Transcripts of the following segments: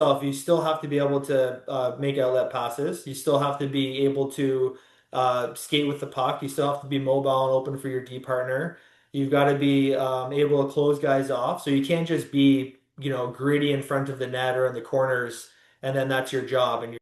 You still have to be able to make outlet passes. You still have to be able to skate with the puck. You still have to be mobile and open for your D partner. You've got to be able to close guys off. So you can't just be, gritty in front of the net or in the corners, and then that's your job. And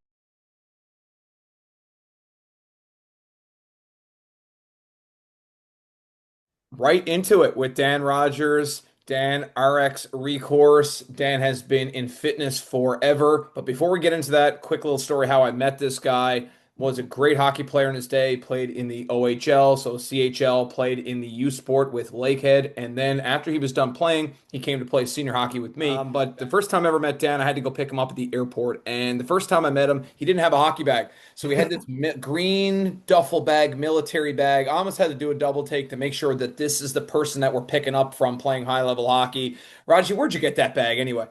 Right into it with Dan Rogers. Dan, RX Recourse. Dan has been in fitness forever. But before we get into that, quick little story how I met this guy. Was a great hockey player in his day, played in the OHL, so CHL, played in the U Sport with Lakehead, and then after he was done playing, he came to play senior hockey with me. But the first time I ever met Dan, I had to go pick him up at the airport, and the first time I met him, he didn't have a hockey bag. So we had this green duffel bag, military bag. I almost had to do a double take to make sure that this is the person that we're picking up from playing high level hockey. Raji, where'd you get that bag anyway?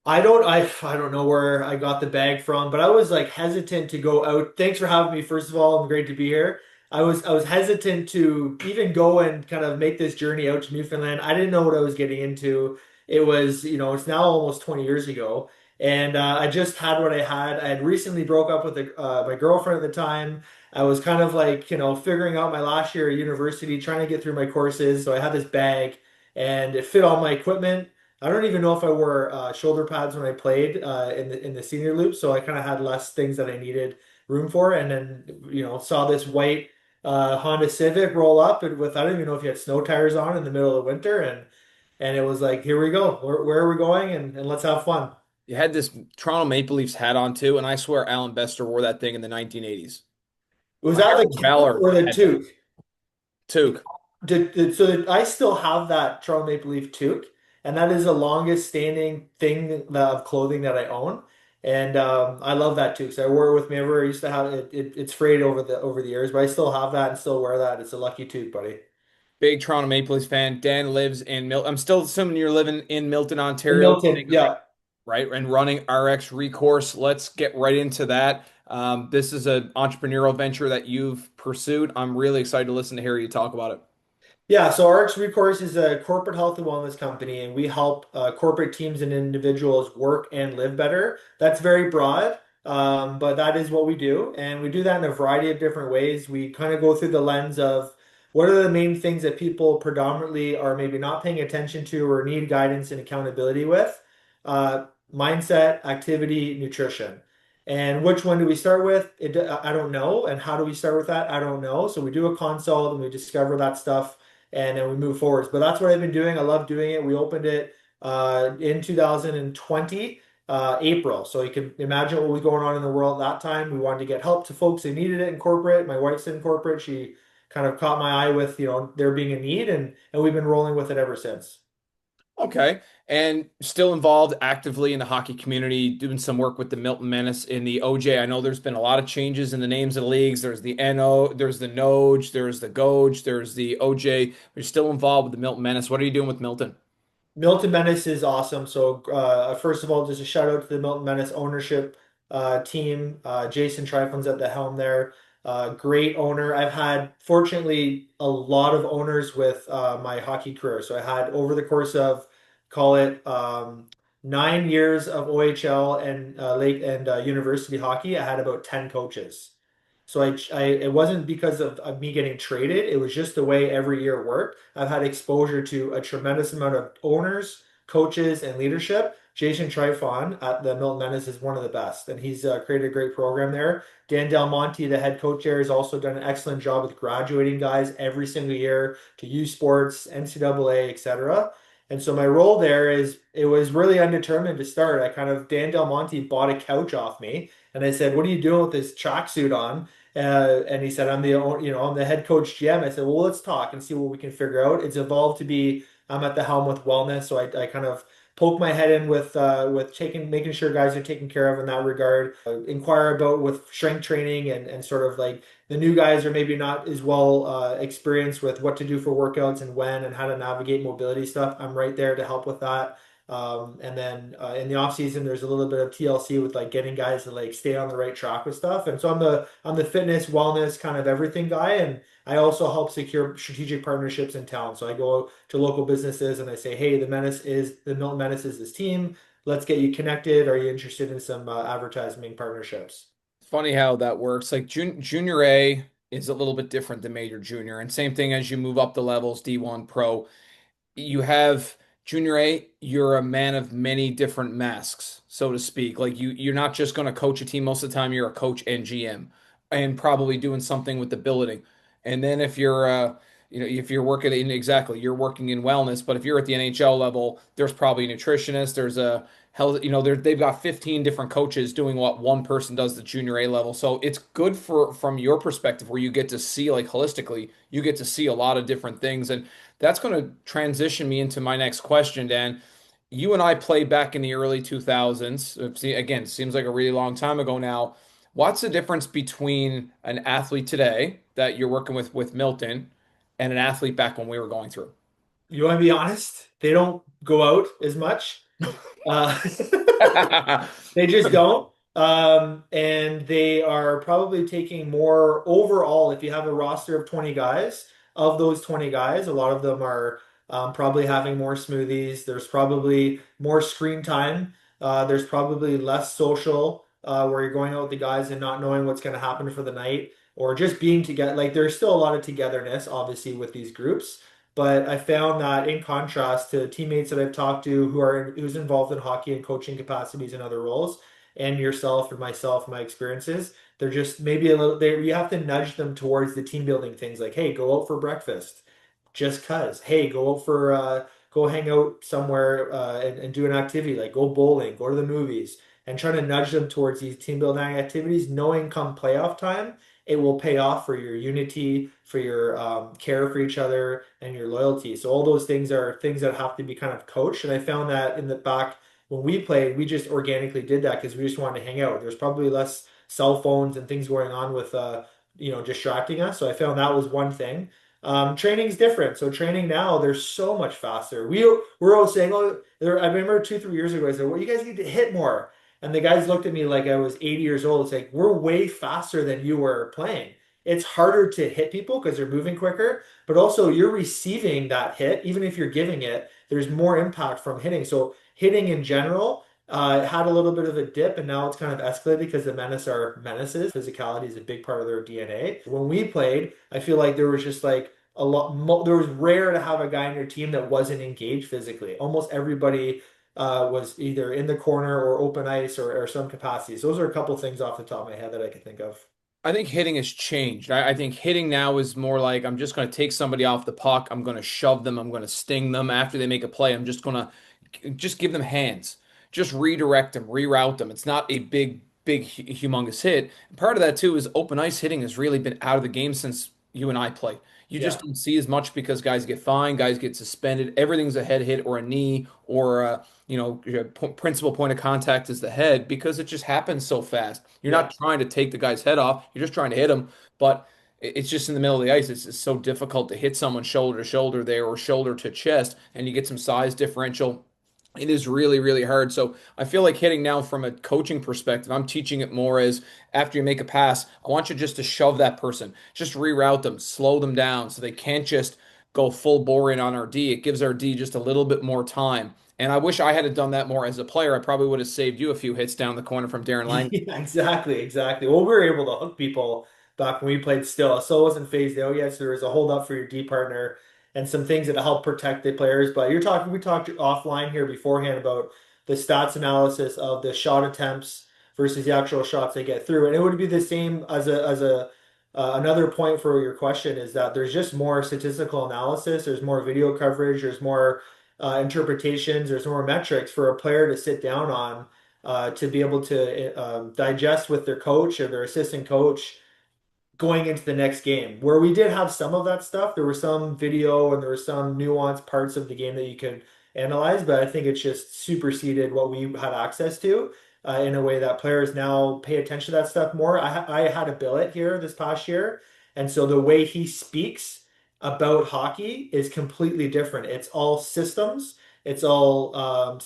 I don't know where I got the bag from, but I was like hesitant to go out. Thanks for having me. First of all, I'm great to be here. I was hesitant to even go and kind of make this journey out to Newfoundland. I didn't know what I was getting into. It was, it's now almost 20 years ago, and I just had what I had. I had recently broke up with my girlfriend at the time. I was kind of like, figuring out my last year at university, trying to get through my courses. So I had this bag, and it fit all my equipment. I don't even know if I wore shoulder pads when I played in the senior loop, so I kind of had less things that I needed room for. And then saw this white Honda Civic roll up and with I don't even know if you had snow tires on in the middle of winter, and it was like, here we go. Where are we going? And let's have fun. You had this Toronto Maple Leafs hat on too, and I swear Alan Bester wore that thing in the 1980s. Was Like that the Eric Coupe Ballard or the had that. toque? Toque. I still have that Toronto Maple Leaf toque, and that is the longest standing thing of clothing that I own. And I love that toque. So I wore it with me everywhere. I used to have it. It's frayed over the years, but I still have that and still wear that. It's a lucky toque, buddy. Big Toronto Maple Leafs fan. Dan lives in Milton. I'm still assuming you're living in Milton, In Ontario, Milton, yeah. right? And running RX Recourse. Let's get right into that. This is an entrepreneurial venture that you've pursued. I'm really excited to listen to hear you talk about it. Yeah, so RX Recourse is a corporate health and wellness company, and we help corporate teams and individuals work and live better. That's very broad, but that is what we do. And we do that in a variety of different ways. We kind of go through the lens of what are the main things that people predominantly are maybe not paying attention to or need guidance and accountability with. Mindset, activity, nutrition. And which one do we start with? I don't know. And how do we start with that? I don't know. So we do a consult and we discover that stuff and then we move forwards. But that's what I've been doing. I love doing it. We opened it in 2020, April. So you can imagine what was going on in the world at that time. We wanted to get help to folks who needed it in corporate. My wife's in corporate. She kind of caught my eye with, there being a need, and we've been rolling with it ever since. Okay. And still involved actively in the hockey community, doing some work with the Milton Menace in the OJ. I know there's been a lot of changes in the names of the leagues. There's the NO, there's the Noge, there's the Goge, there's the OJ. You're still involved with the Milton Menace. What are you doing with Milton? Milton Menace is awesome. So, first of all, just a shout out to the Milton Menace ownership team. Jason Triflin's at the helm there. Great owner. I've had, fortunately, a lot of owners with my hockey career. So, I had over the course of, call it 9 years of OHL and late and university hockey, I had about 10 coaches. So it wasn't because of me getting traded. It was just the way every year worked. I've had exposure to a tremendous amount of owners, coaches, and leadership. Jason Trifon at the Milton Menace is one of the best, and he's created a great program there. Dan Del Monte, the head coach there, has also done an excellent job with graduating guys every single year to U Sports, NCAA, etc. And so my role there is it was really undetermined to start. Dan Del Monte bought a couch off me, and I said, "What are you doing with this tracksuit on?" And he said, I'm the head coach GM. I said, well, let's talk and see what we can figure out. It's evolved to be I'm at the helm with wellness, so I kind of poke my head in with making sure guys are taken care of in that regard. Inquire about with strength training and sort of like the new guys are maybe not as well experienced with what to do for workouts and when and how to navigate mobility stuff. I'm right there to help with that. And then in the off season, there's a little bit of TLC with like getting guys to like stay on the right track with stuff. And so I'm the fitness, wellness, kind of everything guy. And I also help secure strategic partnerships in town. So I go to local businesses and I say, hey, the Milton Menace is this team. let's get you connected. Are you interested in some advertising partnerships? Funny how that works. Like junior A is a little bit different than major junior, and same thing as you move up the levels, D1 pro. You have junior A, you're a man of many different masks, so to speak. Like you're not just going to coach a team most of the time, you're a coach and GM and probably doing something with the building. And then if you're if you're working in exactly, you're working in wellness, but if you're at the NHL level, there's probably a nutritionist, there's a hell, they've got 15 different coaches doing what one person does the junior A level. So it's good for from your perspective where you get to see like holistically, you get to see a lot of different things. And that's going to transition me into my next question, Dan. You and I played back in the early 2000s. See, again, seems like a really long time ago now. What's the difference between an athlete today that you're working with Milton and an athlete back when we were going through? You want to be honest? They don't go out as much. Uh, They just don't. And they are probably taking more overall. If you have a roster of 20 guys, of those 20 guys, a lot of them are probably having more smoothies. There's probably more screen time. There's probably less social where you're going out with the guys and not knowing what's going to happen for the night or just being together. Like there's still a lot of togetherness, obviously, with these groups. But I found that in contrast to teammates that I've talked to who's involved in hockey and coaching capacities and other roles, and yourself and myself, my experiences, they're just maybe a little they you have to nudge them towards the team building things like, hey, go out for breakfast. Just cuz. Hey, go hang out somewhere and do an activity like go bowling, go to the movies, and try to nudge them towards these team building activities, knowing come playoff time it will pay off for your unity, for your care for each other, and your loyalty. So all those things are things that have to be kind of coached. And I found that in the back when we played, we just organically did that because we just wanted to hang out. There's probably less cell phones and things going on with distracting us. So I found that was one thing. Training's different. So training now, they're so much faster. We're all saying, oh, I remember 2, 3 years ago, I said, well, you guys need to hit more. And the guys looked at me like I was 80 years old. It's like, we're way faster than you were playing. It's harder to hit people because they're moving quicker, but also you're receiving that hit. Even if you're giving it, there's more impact from hitting. So hitting in general had a little bit of a dip, and now it's kind of escalated because the Menace are menaces. Physicality is a big part of their DNA. When we played, I feel like there was just like a lot. There was rare to have a guy in your team that wasn't engaged physically. Almost everybody was either in the corner or open ice or some capacities. Those are a couple things off the top of my head that I can think of. I think hitting has changed. I think hitting now is more like I'm just going to take somebody off the puck. I'm going to shove them. I'm going to sting them after they make a play. I'm just going to just give them hands, just redirect them, reroute them. It's not a big, humongous hit. And part of that too is open ice hitting has really been out of the game since you and I play. You just Yeah. don't see as much because guys get fined, guys get suspended. Everything's a head hit or a knee or your principal point of contact is the head because it just happens so fast. You're Yeah. not trying to take the guy's head off. You're just trying to hit him, but it's just in the middle of the ice. It's so difficult to hit someone shoulder to shoulder there or shoulder to chest, and you get some size differential. It is really, really hard. So I feel like hitting now from a coaching perspective, I'm teaching it more as after you make a pass, I want you just to shove that person, just reroute them, slow them down so they can't just go full bore in on our D. It gives our D just a little bit more time. And I wish I had done that more as a player. I probably would have saved you a few hits down the corner from Darren Lang. Yeah, exactly, exactly. Well, we were able to hook people back when we played still. So it wasn't phased out yet. So there was a hold up for your D partner and some things that help protect the players. But we talked offline here beforehand about the stats analysis of the shot attempts versus the actual shots they get through. And it would be the same as a another point for your question is that there's just more statistical analysis, there's more video coverage, there's more interpretations, there's more metrics for a player to sit down on to be able to digest with their coach or their assistant coach going into the next game. Where we did have some of that stuff, there was some video and there were some nuanced parts of the game that you could analyze, but I think it's just superseded what we had access to in a way that players now pay attention to that stuff more. I had a billet here this past year, and so the way he speaks about hockey is completely different. It's all systems, it's all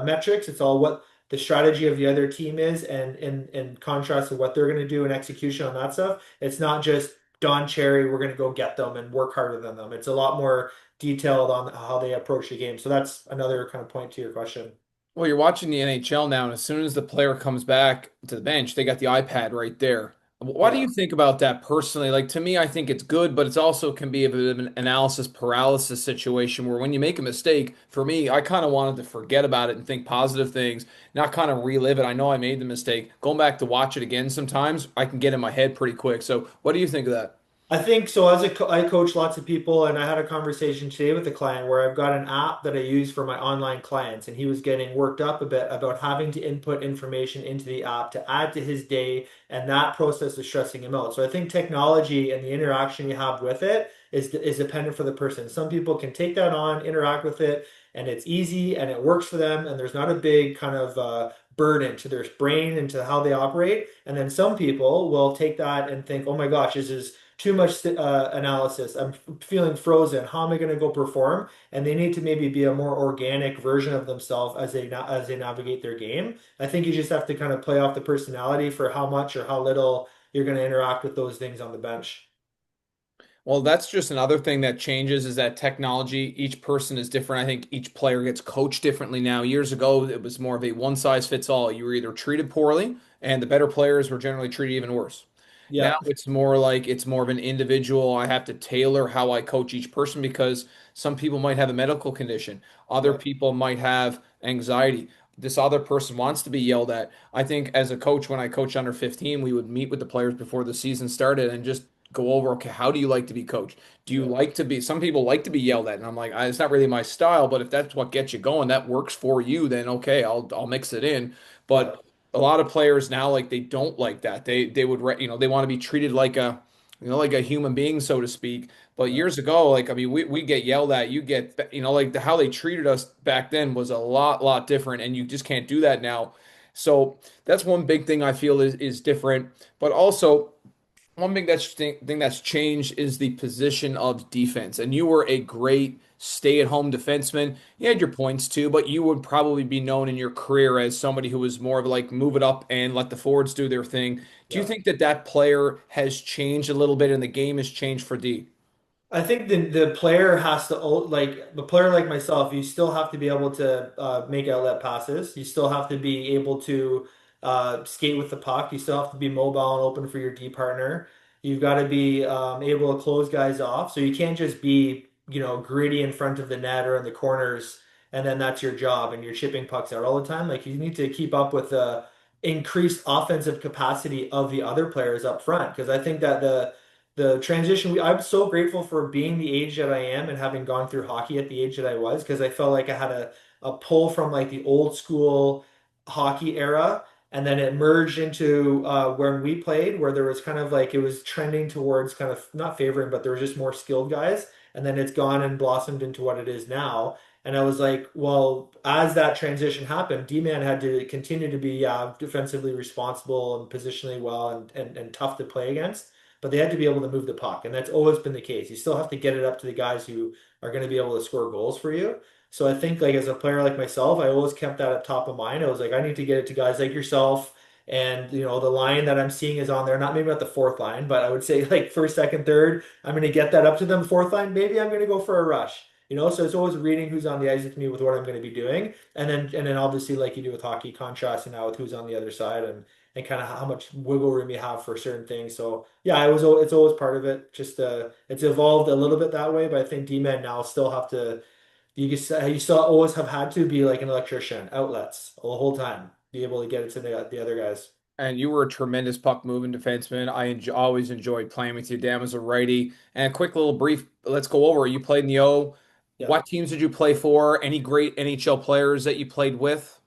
metrics, it's all what the strategy of the other team is, and in contrast to what they're going to do in execution on that stuff. It's not just Don Cherry, we're going to go get them and work harder than them. It's a lot more detailed on how they approach the game. So that's another kind of point to your question. Well, you're watching the NHL now, and as soon as the player comes back to the bench, they got the iPad right there. What do Yeah. you think about that personally? Like to me, I think it's good, but it's also can be a bit of an analysis paralysis situation where when you make a mistake, for me, I kind of wanted to forget about it and think positive things, not kind of relive it. I know I made the mistake. Going back to watch it again sometimes, I can get in my head pretty quick. So, what do you think of that? I think so. I coach lots of people, and I had a conversation today with a client where I've got an app that I use for my online clients, and he was getting worked up a bit about having to input information into the app to add to his day, and that process is stressing him out. So I think technology and the interaction you have with it is dependent for the person. Some people can take that on, interact with it, and it's easy and it works for them, and there's not a big kind of burden to their brain and to how they operate. And then some people will take that and think, oh my gosh, this is too much analysis. I'm feeling frozen. How am I going to go perform? And they need to maybe be a more organic version of themselves as they navigate their game. I think you just have to kind of play off the personality for how much or how little you're going to interact with those things on the bench. Well, that's just another thing that changes is that technology, each person is different. I think each player gets coached differently now. Years ago, it was more of a one size fits all. You were either treated poorly, and the better players were generally treated even worse. Now Yeah, it's more like it's more of an individual. I have to tailor how I coach each person because some people might have a medical condition, other yeah, people might have anxiety. This other person wants to be yelled at. I think as a coach, when I coached under 15, we would meet with the players before the season started and just go over, okay, how do you like to be coached? Do you yeah, like to be, some people like to be yelled at, and I'm like, it's not really my style, but if that's what gets you going, that works for you, then okay, I'll mix it in. yeah, But a lot of players now, like they don't like that. They would, they want to be treated like a, like a human being, so to speak. But yeah. years ago, like I mean, we get yelled at. You get, like how they treated us back then was a lot different, and you just can't do that now. So that's one big thing I feel is different. But also, one big thing that's changed is the position of defense. And you were a great stay-at-home defenseman. You had your points too, but you would probably be known in your career as somebody who was more of like move it up and let the forwards do their thing. Do you Yeah. think that that player has changed a little bit and the game has changed for D? I think the player has to like the player like myself, you still have to be able to make outlet passes. You still have to be able to skate with the puck. You still have to be mobile and open for your D partner. You've got to be able to close guys off. So you can't just be, gritty in front of the net or in the corners, and then that's your job and you're chipping pucks out all the time. Like you need to keep up with the increased offensive capacity of the other players up front because I think that the transition I'm so grateful for being the age that I am and having gone through hockey at the age that I was because I felt like I had a pull from like the old school hockey era and then it merged into when we played where there was kind of like it was trending towards kind of not favoring but there was just more skilled guys and then it's gone and blossomed into what it is now and I was like well as that transition happened D-Man had to continue to be defensively responsible and positionally well and tough to play against but they had to be able to move the puck, and that's always been the case. You still have to get it up to the guys who are going to be able to score goals for you. So I think like as a player like myself, I always kept that at top of mind. I was like, I need to get it to guys like yourself. And the line that I'm seeing is on there, not maybe at the fourth line, but I would say like first, second, third. I'm going to get that up to them. Fourth line, maybe I'm going to go for a rush. So it's always reading who's on the ice with me with what I'm going to be doing, and then obviously like you do with hockey, contrasting now with who's on the other side, and kind of how much wiggle room you have for certain things. So yeah, it's always part of it. Just it's evolved a little bit that way, but I think D-men now still have to you still always have had to be like an electrician, outlets the whole time, be able to get it to the other guys. And you were a tremendous puck moving defenseman. Always enjoyed playing with you, Dan, as a righty. And a quick little brief, let's go over. You played in the O. Yeah. What teams did you play for? Any great NHL players that you played with?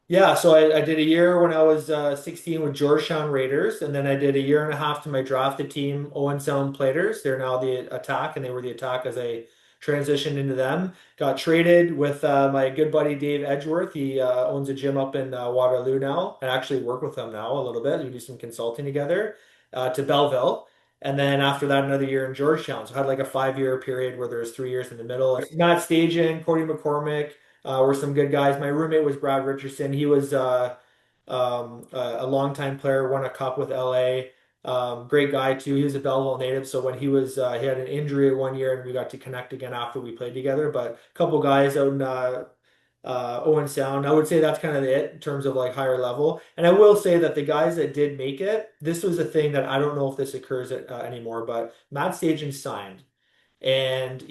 Yeah, so I did a year when I was 16 with Georgetown Raiders, and then I did a year and a half to my drafted team, Owen Sound Platers. They're now the Attack, and they were the Attack as I transitioned into them. Got traded with my good buddy Dave Edgeworth. He owns a gym up in Waterloo now. I actually work with him now a little bit. We do some consulting together to Belleville. And then after that, another year in Georgetown. So I had like a 5-year period where there was 3 years in the middle. And Matt Stajan, Cody McCormick, were some good guys. My roommate was Brad Richardson. He was a longtime player, won a cup with LA. Great guy too. He was a Belleville native, so when he had an injury one year, and we got to connect again after we played together. But a couple guys out in Owen Sound. I would say that's kind of it in terms of like higher level. And I will say that the guys that did make it, this was a thing that I don't know if this occurs anymore, but Matt Stajan signed. And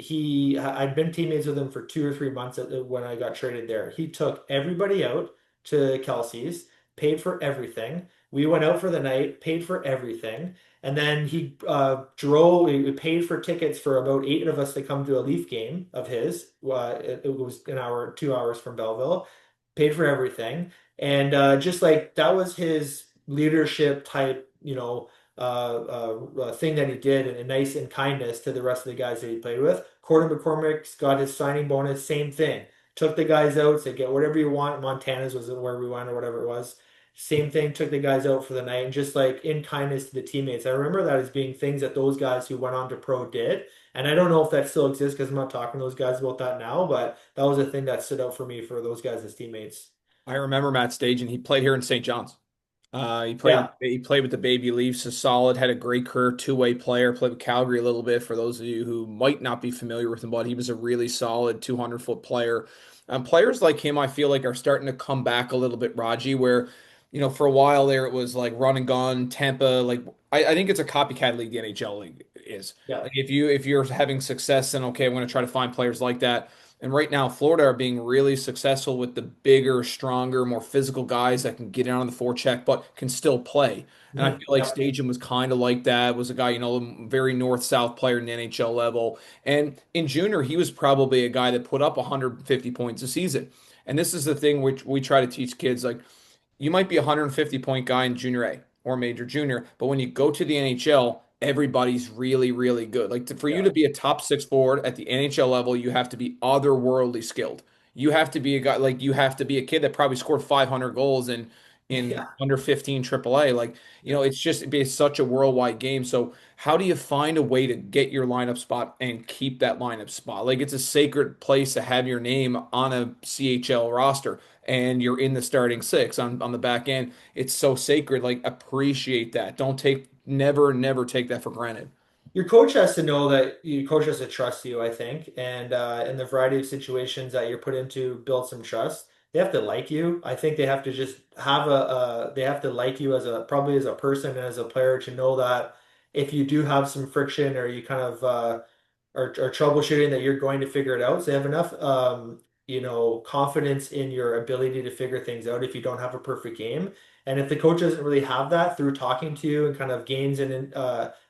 I'd been teammates with him for 2 or 3 months when I got traded there. He took everybody out to Kelsey's, paid for everything. We went out for the night, paid for everything. And then he paid for tickets for about 8 of us to come to a Leaf game of his. It was an hour, 2 hours from Belleville, paid for everything. And just like that was his leadership type, thing that he did and nice and kindness to the rest of the guys that he played with. Corey McCormick's got his signing bonus, same thing. Took the guys out, said get whatever you want. Montana's was where we went or whatever it was. Same thing, took the guys out for the night and just like in kindness to the teammates. I remember that as being things that those guys who went on to pro did. And I don't know if that still exists because I'm not talking to those guys about that now, but that was a thing that stood out for me for those guys as teammates. I remember Matt Stage, and he played here in St. John's. Yeah. He played with the Baby Leafs, a solid, had a great career, two-way player. Played with Calgary a little bit. For those of you who might not be familiar with him, but he was a really solid 200-foot player. Players like him, I feel like, are starting to come back a little bit, Raji. Where, for a while there, it was like run and gun, Tampa. Like I think it's a copycat league. The NHL league is Yeah. like if you're having success, then okay, I'm going to try to find players like that. And right now, Florida are being really successful with the bigger, stronger, more physical guys that can get in on the forecheck, but can still play. And I feel Mhm. like Yep. Stajan was kind of like that. Was a guy, very north-south player in the NHL level. And in junior, he was probably a guy that put up 150 points a season. And this is the thing which we try to teach kids, like you might be a 150-point guy in junior A or major junior, but when you go to the NHL, everybody's really, really good. Like for you Yeah. to be a top six forward at the NHL level, you have to be otherworldly skilled. You have to be a guy like you have to be a kid that probably scored 500 goals in Yeah. under 15 AAA. Like, it'd be such a worldwide game. So how do you find a way to get your lineup spot and keep that lineup spot? Like it's a sacred place to have your name on a CHL roster and you're in the starting six on the back end. It's so sacred. Like appreciate that. Don't take never, never take that for granted. Your coach has to know that your coach has to trust you, I think, and in the variety of situations that you're put into, build some trust. They have to like you. I think they have to just have they have to like you as probably as a person and as a player to know that if you do have some friction or you kind of are troubleshooting that you're going to figure it out. So they have enough, confidence in your ability to figure things out if you don't have a perfect game. And if the coach doesn't really have that through talking to you and kind of gains an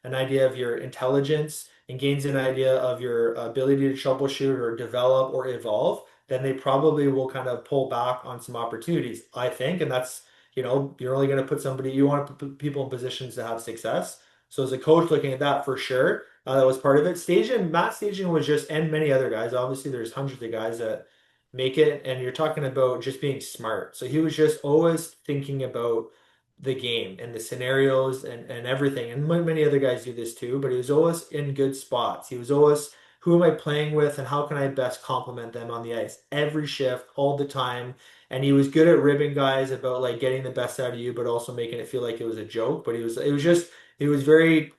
idea of your intelligence and gains an idea of your ability to troubleshoot or develop or evolve, then they probably will kind of pull back on some opportunities, I think. And that's, you're only going to put you want to put people in positions to have success. So as a coach looking at that for sure, that was part of it. Matt Staging was just, and many other guys. Obviously, there's hundreds of guys that make it, and you're talking about just being smart. So he was just always thinking about the game and the scenarios and everything. And many other guys do this too, but he was always in good spots. He was always, who am I playing with and how can I best complement them on the ice? Every shift, all the time. And he was good at ribbing guys about like getting the best out of you, but also making it feel like it was a joke. But it was just, he was very,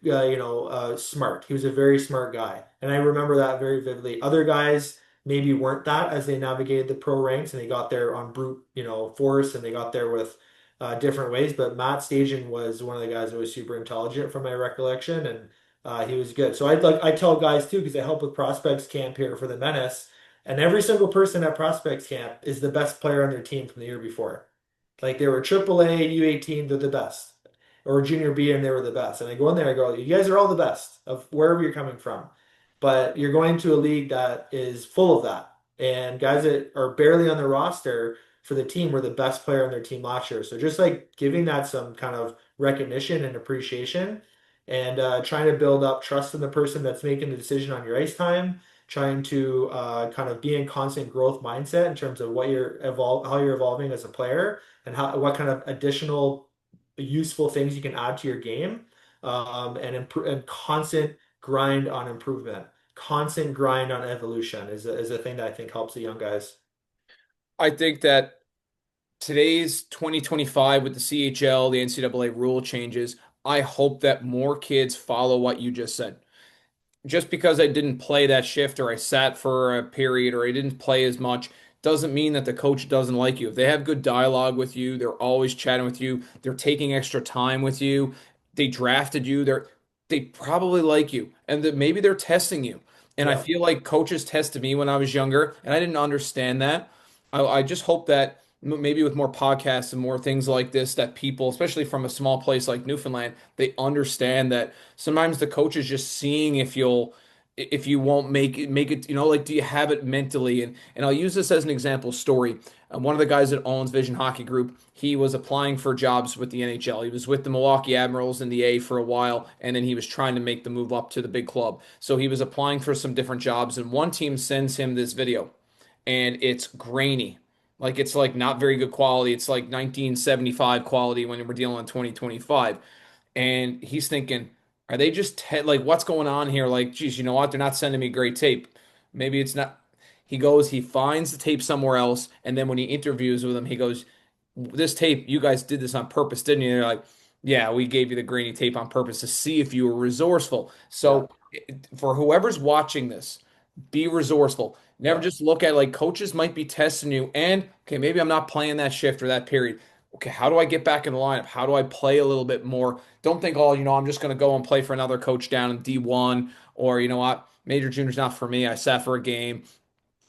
smart. He was a very smart guy. And I remember that very vividly. Other guys maybe weren't that as they navigated the pro ranks and they got there on brute, force and they got there with different ways. But Matt Stajan was one of the guys that was super intelligent from my recollection, and he was good. So I tell guys too because I help with prospects camp here for the Menace, and every single person at prospects camp is the best player on their team from the year before. Like they were AAA, U18, they're the best. Or junior B and they were the best. And I go in there, I go, you guys are all the best of wherever you're coming from. But you're going to a league that is full of that. And guys that are barely on the roster for the team were the best player on their team last year. So just like giving that some kind of recognition and appreciation and trying to build up trust in the person that's making the decision on your ice time, trying to kind of be in constant growth mindset in terms of how you're evolving as a player and what kind of additional useful things you can add to your game, and constant grind on improvement, constant grind on evolution is a thing that I think helps the young guys. I think that today's 2025 with the CHL, the NCAA rule changes, I hope that more kids follow what you just said. Just because I didn't play that shift or I sat for a period or I didn't play as much doesn't mean that the coach doesn't like you. If they have good dialogue with you, they're always chatting with you, they're taking extra time with you, they drafted you, they probably like you, and that maybe they're testing you. And I Yeah, feel like coaches tested me when I was younger, and I didn't understand that. I just hope that maybe with more podcasts and more things like this, that people, especially from a small place like Newfoundland, they understand that sometimes the coach is just seeing if you won't make it, like, do you have it mentally? And I'll use this as an example story. One of the guys that owns Vision Hockey Group, he was applying for jobs with the NHL. He was with the Milwaukee Admirals in the A for a while, and then he was trying to make the move up to the big club. So he was applying for some different jobs, and one team sends him this video, and it's grainy. Like, it's like not very good quality. It's like 1975 quality when we're dealing in 2025. And he's thinking, are they just like, what's going on here? Like, geez, you know what? They're not sending me great tape. Maybe it's not. He goes, he finds the tape somewhere else, and then when he interviews with him, he goes, "This tape, you guys did this on purpose, didn't you?" And they're like, "Yeah, we gave you the grainy tape on purpose to see if you were resourceful." yeah, So, for whoever's watching this, be resourceful. Never yeah. just look at, like, coaches might be testing you, and okay, maybe I'm not playing that shift or that period. Okay, how do I get back in the lineup? How do I play a little bit more? Don't think, oh, I'm just going to go and play for another coach down in D1, or you know what, Major Junior's not for me. I sat for a game.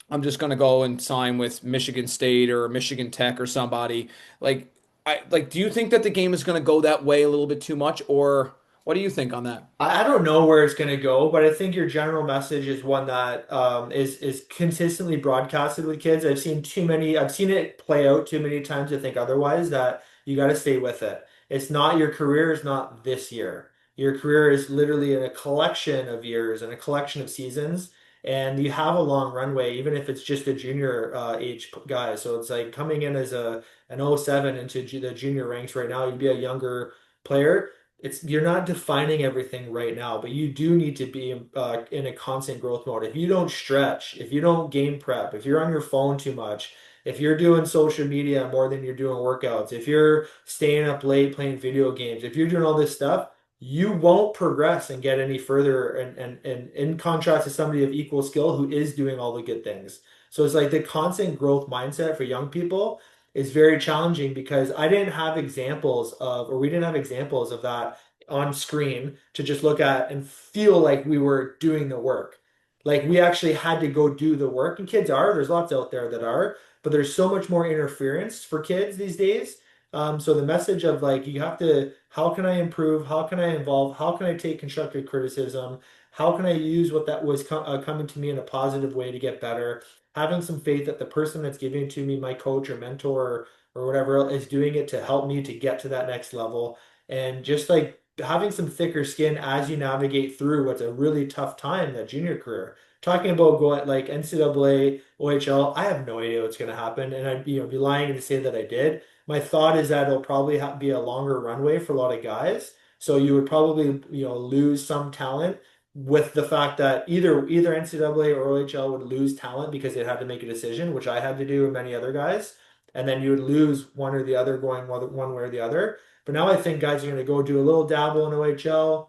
I'm just going to go and sign with Michigan State or Michigan Tech or somebody. Like, do you think that the game is going to go that way a little bit too much, or what do you think on that? I don't know where it's going to go, but I think your general message is one that is consistently broadcasted with kids. I've seen it play out too many times to think otherwise, that you got to stay with it. It's not, your career is not this year. Your career is literally in a collection of years and a collection of seasons, and you have a long runway, even if it's just a junior age guy. So it's like coming in as an '07 into the junior ranks right now, you'd be a younger player. It's, you're not defining everything right now, but you do need to be in a constant growth mode. If you don't stretch, if you don't game prep, if you're on your phone too much, if you're doing social media more than you're doing workouts, if you're staying up late playing video games, if you're doing all this stuff, you won't progress and get any further. And in contrast to somebody of equal skill who is doing all the good things. So it's like the constant growth mindset for young people is very challenging, because I didn't have examples of, or we didn't have examples of that on screen to just look at and feel like we were doing the work. Like we actually had to go do the work, and kids are, there's lots out there that are, but there's so much more interference for kids these days. So the message of like, you have to, how can I improve? How can I involve? How can I take constructive criticism? How can I use what that was coming to me in a positive way to get better? Having some faith that the person that's giving it to me, my coach or mentor or whatever, is doing it to help me to get to that next level. And just like having some thicker skin as you navigate through what's a really tough time, that junior career. Talking about going like NCAA, OHL, I have no idea what's going to happen, and I'd be lying to say that I did. My thought is that it'll probably be a longer runway for a lot of guys, so you would probably lose some talent, with the fact that either NCAA or OHL would lose talent because they had to make a decision, which I had to do and many other guys, and then you would lose one or the other, going one way or the other. But now I think guys are going to go do a little dabble in OHL,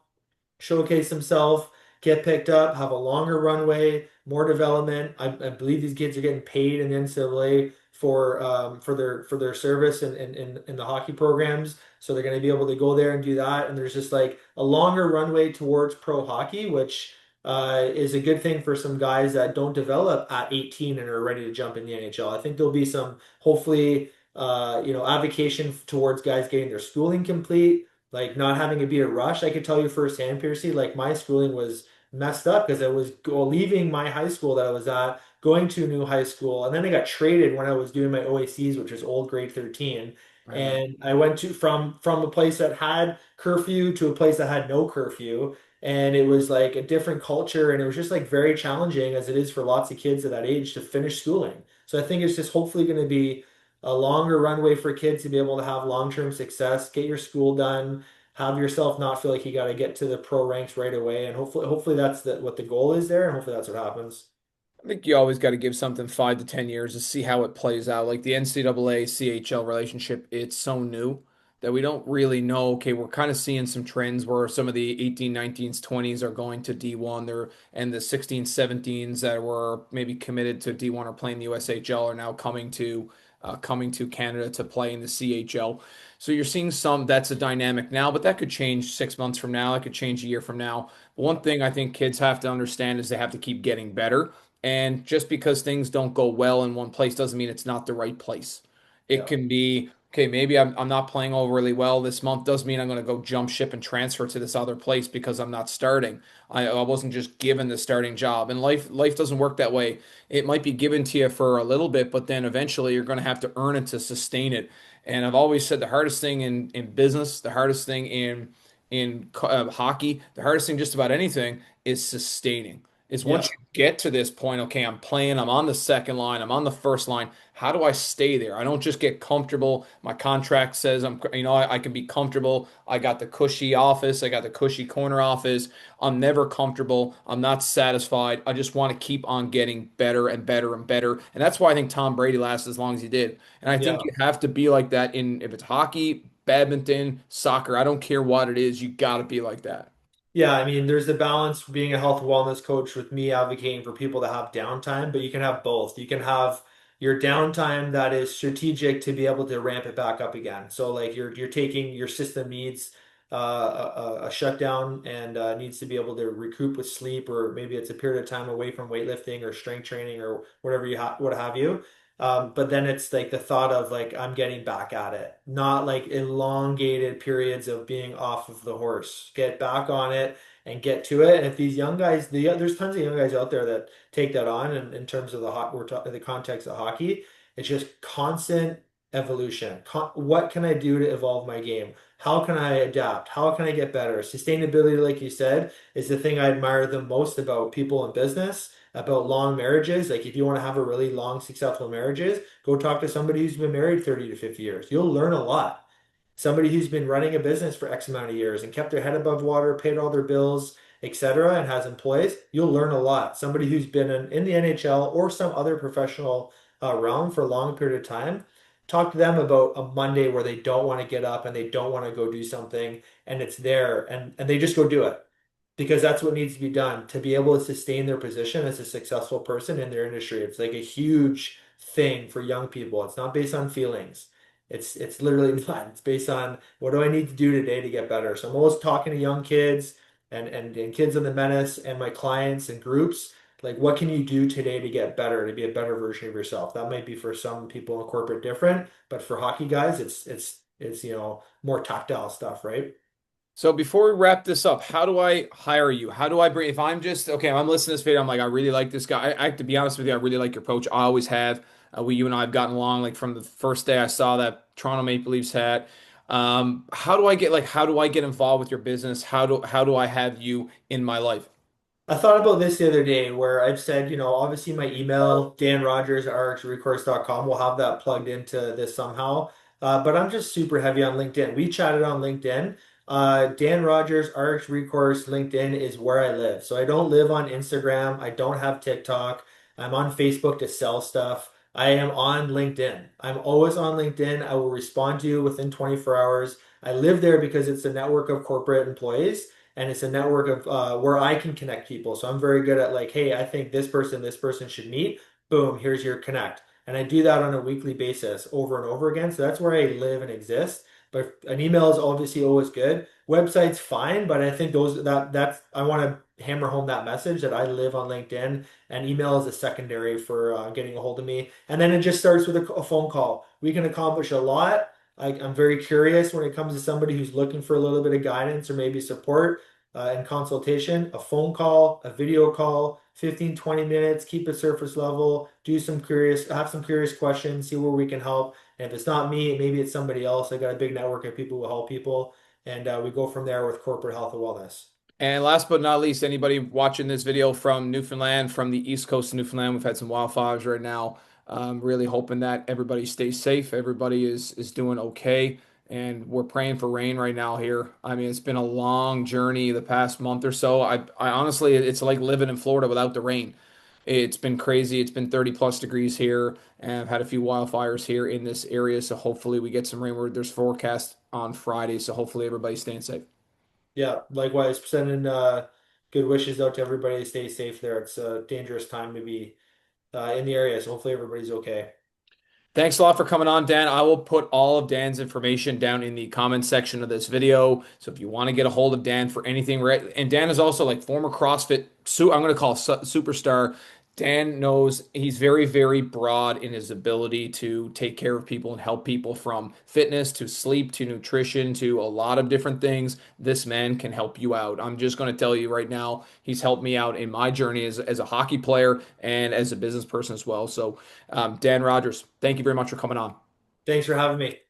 showcase himself, get picked up, have a longer runway, more development. I believe these kids are getting paid in the NCAA for their service in the hockey programs. So they're going to be able to go there and do that. And there's just like a longer runway towards pro hockey, which is a good thing for some guys that don't develop at 18 and are ready to jump in the NHL. I think there'll be some, hopefully, advocation towards guys getting their schooling complete, like not having it be a rush. I could tell you firsthand, Piercy, like my schooling was messed up because I was leaving my high school that I was at, going to a new high school, and then I got traded when I was doing my OACs, which was old grade 13. I remember. And I went to from a place that had curfew to a place that had no curfew. And it was like a different culture, and it was just like very challenging, as it is for lots of kids at that age, to finish schooling. So I think it's just hopefully going to be a longer runway for kids to be able to have long-term success, get your school done, have yourself not feel like you got to get to the pro ranks right away. And hopefully that's what the goal is there, and hopefully that's what happens. I think you always got to give something 5 to 10 years to see how it plays out. Like the NCAA CHL relationship, it's so new that we don't really know. Okay, we're kind of seeing some trends where some of the 18, 19s, 20s are going to D1 there, and the 16s, 17s that were maybe committed to D1 or playing the USHL are now coming to Canada to play in the CHL. So you're seeing some that's a dynamic now, but that could change 6 months from now. It could change a year from now. But one thing I think kids have to understand is they have to keep getting better. And just because things don't go well in one place doesn't mean it's not the right place. It Yeah. can be, okay, maybe I'm not playing overly well this month. Doesn't mean I'm going to go jump ship and transfer to this other place because I'm not starting. I wasn't just given the starting job. And life doesn't work that way. It might be given to you for a little bit, but then eventually you're going to have to earn it to sustain it. And I've always said the hardest thing in business, the hardest thing in hockey, the hardest thing just about anything is sustaining. Is once Yeah. you get to this point, okay, I'm playing, I'm on the second line, I'm on the first line. How do I stay there? I don't just get comfortable. My contract says I can be comfortable. I got the cushy office, I got the cushy corner office. I'm never comfortable. I'm not satisfied. I just want to keep on getting better and better and better. And that's why I think Tom Brady lasted as long as he did. And I think Yeah. you have to be like that in if it's hockey, badminton, soccer, I don't care what it is, you got to be like that. Yeah, I mean, there's the balance being a health and wellness coach with me advocating for people to have downtime, but you can have both. You can have your downtime that is strategic to be able to ramp it back up again. So like you're taking your system needs a shutdown and needs to be able to recoup with sleep, or maybe it's a period of time away from weightlifting or strength training or whatever what have you. But then it's like the thought of like I'm getting back at it, not like elongated periods of being off of the horse. Get back on it and get to it. And if these young guys, there's tons of young guys out there that take that on. And in terms of we're talking the context of hockey, it's just constant evolution. What can I do to evolve my game? How can I adapt? How can I get better? Sustainability, like you said, is the thing I admire the most about people in business, about long marriages. Like if you want to have a really long, successful marriages, go talk to somebody who's been married 30 to 50 years. You'll learn a lot. Somebody who's been running a business for X amount of years and kept their head above water, paid all their bills, etc., and has employees, you'll learn a lot. Somebody who's been in the NHL or some other professional realm for a long period of time, talk to them about a Monday where they don't want to get up and they don't want to go do something and it's there and they just go do it because that's what needs to be done to be able to sustain their position as a successful person in their industry. It's like a huge thing for young people. It's not based on feelings. It's literally not. It's based on what do I need to do today to get better. So I'm always talking to young kids and kids in the menace and my clients and groups. Like, what can you do today to get better, to be a better version of yourself? That might be for some people in corporate different, but for hockey guys, it's more tactile stuff, right? So before we wrap this up, how do I hire you? How do I bring, if I'm just, okay, I'm listening to this video, I'm like, I really like this guy. To be honest with you, I really like your approach. I always have. You and I have gotten along like from the first day I saw that Toronto Maple Leafs hat. How do I get involved with your business? How do I have you in my life? I thought about this the other day where I've said, obviously my email, Dan Rogers, rxrecourse.com, we'll have that plugged into this somehow. But I'm just super heavy on LinkedIn. We chatted on LinkedIn. Dan Rogers, RX Recourse, LinkedIn is where I live. So I don't live on Instagram. I don't have TikTok. I'm on Facebook to sell stuff. I am on LinkedIn. I'm always on LinkedIn. I will respond to you within 24 hours. I live there because it's a network of corporate employees and it's a network of where I can connect people. So I'm very good at like, hey, I think this person should meet. Boom, here's your connect. And I do that on a weekly basis over and over again. So that's where I live and exist. But an email is obviously always good. Website's fine, but I think that's I want to hammer home that message that I live on LinkedIn and email is a secondary for getting a hold of me. And then it just starts with a phone call. We can accomplish a lot. I'm very curious when it comes to somebody who's looking for a little bit of guidance or maybe support and consultation. A phone call, a video call, 15, 20 minutes, keep it surface level, have some curious questions, see where we can help. And if it's not me, maybe it's somebody else. I got a big network of people who help people. And we go from there with corporate health and wellness. And last but not least, anybody watching this video from Newfoundland, from the east coast of Newfoundland, we've had some wildfires right now. Really hoping that everybody stays safe, everybody is doing okay, and we're praying for rain right now here. I mean, it's been a long journey the past month or so. I honestly, it's like living in Florida without the rain. It's been crazy. It's been 30 plus degrees here, and I've had a few wildfires here in this area. So hopefully we get some rain. There's forecast on Friday, so hopefully everybody's staying safe. Yeah, likewise, sending good wishes out to everybody to stay safe there. It's a dangerous time to be in the area, so hopefully everybody's okay. Thanks a lot for coming on, Dan. I will put all of Dan's information down in the comment section of this video. So if you want to get a hold of Dan for anything, right? And Dan is also like former CrossFit, I'm going to call superstar. Dan knows he's very, very broad in his ability to take care of people and help people from fitness to sleep to nutrition to a lot of different things. This man can help you out. I'm just going to tell you right now, he's helped me out in my journey as a hockey player and as a business person as well. So Dan Rogers, thank you very much for coming on. Thanks for having me.